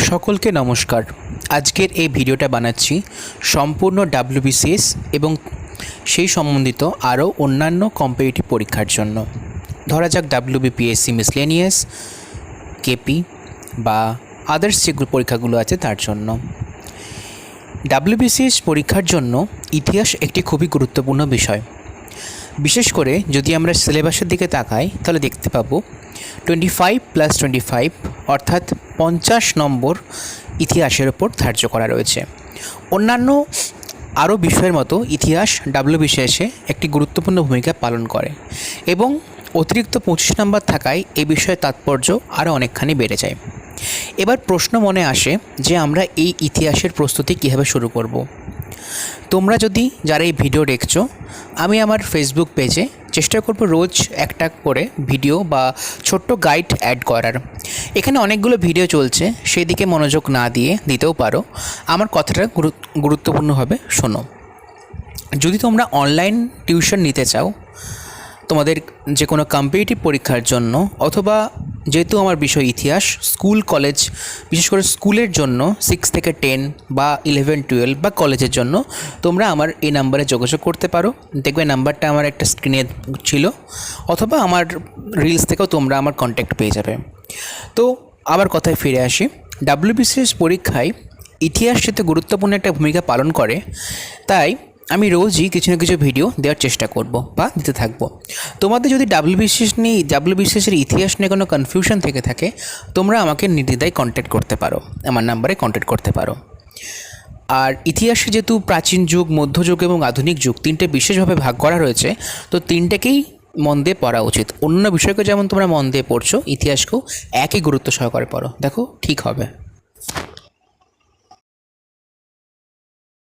সকলকে নমস্কার। আজকের এই ভিডিওটা বানাচ্ছি সম্পূর্ণ ডাব্লিউবিসিএস এবং সেই সম্বন্ধিত আরও অন্যান্য কম্পিটিটিভ পরীক্ষার জন্য। ধরা যাক ডাব্লিউবিপিএসসি মিসলেনিয়াস, কেপি বা আদার্স যেগুলো পরীক্ষাগুলো আছে তার জন্য। ডাব্লিউবিসিএস পরীক্ষার জন্য ইতিহাস একটি খুবই গুরুত্বপূর্ণ বিষয়। বিশেষ করে যদি আমরা সিলেবাসের দিকে তাকাই তাহলে দেখতে পাবো 25+25 অর্থাৎ 50 নম্বর ইতিহাসের ওপর ধার্য করা রয়েছে। অন্যান্য আরও বিষয়ের মতো ইতিহাস ডাব্লিউবিসিএসে একটি গুরুত্বপূর্ণ ভূমিকা পালন করে এবং অতিরিক্ত 25 নম্বর থাকায় এ বিষয়ে তাৎপর্য আরও অনেকখানি বেড়ে যায়। এবার প্রশ্ন মনে আসে যে আমরা এই ইতিহাসের প্রস্তুতি কীভাবে শুরু করব। তোমরা যদি যারা এই ভিডিও দেখছো, আমি আমার ফেসবুক পেজে চেষ্টা করব রোজ একটা করে ভিডিও বা ছোট্ট গাইড অ্যাড করার। এখানে অনেকগুলো ভিডিও চলছে, সেই দিকে মনোযোগ না দিয়ে দিতেও পারো। আমার কথাটা গুরুত্বপূর্ণভাবে শোনো। যদি তোমরা অনলাইন টিউশন নিতে চাও তোমাদের যে কোনো কম্পিটিটিভ পরীক্ষার জন্য, অথবা যেহেতু আমার বিষয় ইতিহাস, স্কুল কলেজ, বিশেষ করে স্কুলের জন্য 6 থেকে 10 বা 11-12 বা কলেজের জন্য তোমরা আমার এই নাম্বারে যোগাযোগ করতে পারো। দেখবে নাম্বারটা আমার একটা স্ক্রিনে ছিল, অথবা আমার রিলস থেকেও তোমরা আমার কন্ট্যাক্ট পেয়ে যাবে। তো আবার কথায় ফিরে আসি। ডাব্লিউবিসিএস পরীক্ষায় ইতিহাস যেহেতু গুরুত্বপূর্ণ একটা ভূমিকা পালন করে, তাই আমি রোজই কিছু না কিছু ভিডিও দেওয়ার চেষ্টা করব বা দিতে থাকবো। তোমাদের যদি ডাব্লিউবিসিএসের ইতিহাস নিয়ে কোনো কনফিউশন থেকে থাকে, তোমরা আমাকে নির্দ্বিধায় কন্ট্যাক্ট করতে পারো, আমার নাম্বারে কন্ট্যাক্ট করতে পারো। আর ইতিহাসে যেহেতু প্রাচীন যুগ, মধ্যযুগ এবং আধুনিক যুগ তিনটে বিশেষভাবে ভাগ করা রয়েছে, তো তিনটেকেই মন দিয়ে পড়া উচিত। অন্য বিষয়কে যেমন তোমরা মন দিয়ে পড়ছো, ইতিহাসকেও একই গুরুত্ব সহকারে পড়ো, দেখো ঠিক হবে।